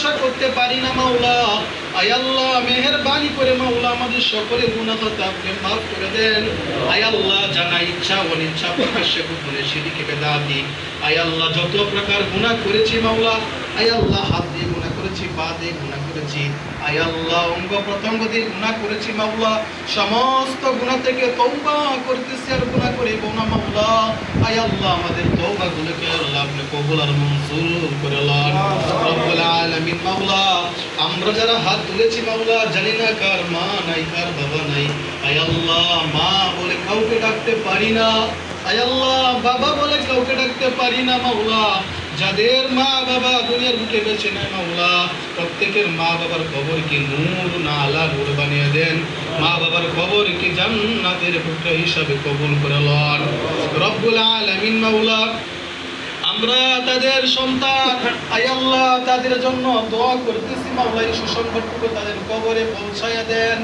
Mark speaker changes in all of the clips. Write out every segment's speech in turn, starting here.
Speaker 1: প্রশংসা করতে পারি না মাওলা। আয় আল্লাহ মেহেরবানি করে মাওলা আমাদের সকলের গুনাহ খাতা আপনি মাফ করে দেন। আয় আল্লাহ জানা ইচ্ছা অনিচ্ছা প্রকাশ্যে গোপনে শিরকে বেদাতি আয় আল্লাহ যত প্রকার গুনাহ করেছি মাওলা, আয় আল্লাহ হাত দিয়ে গুনাহ করেছি, পা দিয়ে গুনাহ করেছি, আয় আল্লাহ অঙ্গ প্রত্যঙ্গ দিয়ে গুনাহ করেছি মাওলা, সমস্ত গুনাহ থেকে তওবা করতেছি আর গুনাহ করিব না মাওলা। আয় আল্লাহ আমাদের তওবাগুলোকে আল্লাহ আপনি কবুল আর মঞ্জুর করে লন রব্বুল আলামিন মাওলা। আমরা যারা হাত তুলেছি মাওলা জানি না কার মা নাই কার বাবা নাই, আয় আল্লাহ মা বলে কাউকে ডাকতে পারি না, আয় আল্লাহ বাবা বলে কাউকে ডাকতে পারি না মাওলা। যাদের মা বাবা দুনিয়ার বুকে বেঁচে নাই মাওলা, প্রত্যেকের মা বাবার কবরকে নূর না আলা নূর বানিয়ে দেন, মা বাবার কবরকে জান্নাতের টুকরা হিসাবে কবুল করে লন রব্বুল আলামিন মাওলা। আমরা তাদের সন্তান আয় আল্লাহ তাদের জন্য দোয়া করতেছি মাওলা, এই সুসংবাদটুকু তাদের কবরে পৌঁছায়া দেন।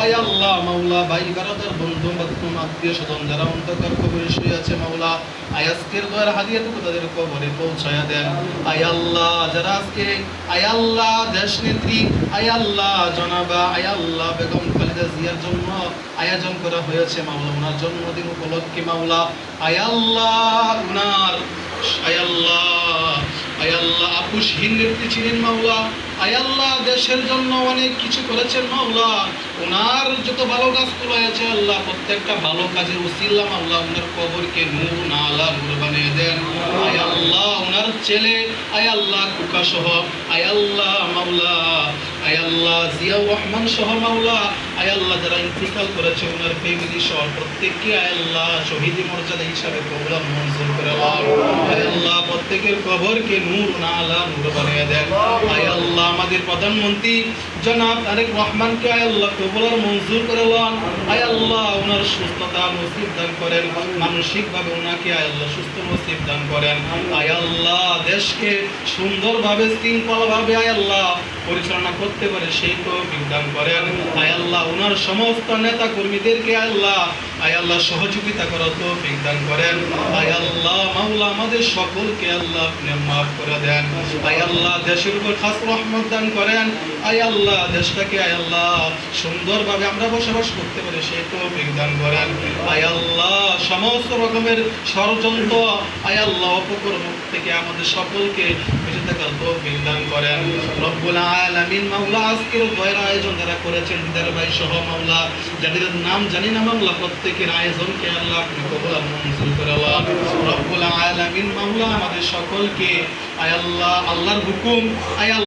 Speaker 1: আয় আল্লাহ মাওলা ভাই বারাদার বন্ধু বান্ধব আত্মীয় স্বজন যারা অন্ধকার কবরে শুয়ে আছে মাওলা, আয় আজকের দোয়ার হাদিয়াটুকু তাদের কবরে পৌঁছায়া দেন। আয় আল্লাহ যারা আজকে আয় আল্লাহ দেশ নেত্রী আয় আল্লাহ জনাবা আয় আল্লাহ বেগম খালেদা জিয়ার জন্য আয়োজন করা হয়েছে মাওলা, ওনার জন্মদিন উপলক্ষে মাওলা, আয় আল্লাহ উনার আয় আল্লাহ আপুসহীন নেত্রী ছিলেন মাওলা, আয় আল্লাহ দেশের জন্য অনেক কিছু করেছেন মাওলা, ওনার যত ভালো কাজগুলো আছে আল্লাহ প্রত্যেকটা ভালো কাজের উসিলা মাওলা ওনার কবরকে নূর না আলা নূর বানিয়ে দেন। আয় আল্লাহ ওনার ছেলে আয় আল্লাহ কুকা সহ আয় আল্লাহ মাওলা, আয় আল্লাহ জিয়াউর রহমান সহ মাওলা, আয় আল্লাহ যারা ইন্তিকাল করেছে ওনার ফ্যামিলি সহ প্রত্যেককে আয় আল্লাহ শহীদ মর্যাদা হিসাবে কবুল মঞ্জুর করে লন। আয় আল্লাহ প্রত্যেকের কবরকে নূর না আলা নূর বানিয়ে দেন। আয় আল্লাহ আমাদের প্রধানমন্ত্রী জনাব তারেক রহমানকে আয় আল্লাহ কবুল মঞ্জুর করে লন। আয় আল্লাহ ওনার সুস্থতা নসিব দান করেন, মানসিকভাবে ওনাকে আয় আল্লাহ সুস্থ নসিব দান করেন। আয় আল্লাহ দেশকে সুন্দরভাবে শৃঙ্খলভাবে আয় আল্লাহ পরিচালনা করতে পারে সেই তৌফিক দান করেন। আয় আল্লাহ ওনার সমস্ত নেতা কর্মীদেরকে আয় আল্লাহ সহযোগিতা করার তৌফিক দান করেন। আয় আল্লাহ মাওলা আমাদের সকলকে আল্লাহ আপনি মাফ করে দেন। আয় আল্লাহ দেশের উপর খাস রহমত দান করেন। আয় আল্লাহ দেশটাকে আয় আল্লাহ সুন্দরভাবে আমরা বসবাস করতে পারি সেই তৌফিক দান করেন। আয় আল্লাহ সমস্ত রকমের ষড়যন্ত্র আয় আল্লাহ অপকর্ম থেকে আমাদের সকলকে বেঁচে থাকার তৌফিক দান করেন রব্বুল আলামিন মাওলা। আজকের দোয়ার আয়োজন যারা করেছেন দিদার ভাই সহ মাওলা, যাদের নাম জানি না মাওলা প্রত্যেকের আয়োজনকে আল্লাহ আপনি কবুল আর মঞ্জুর করে লন রব্বুল আলামিন মাওলা। আমাদের সকলকে আয় আল্লাহ আল্লাহর হুকুম আয়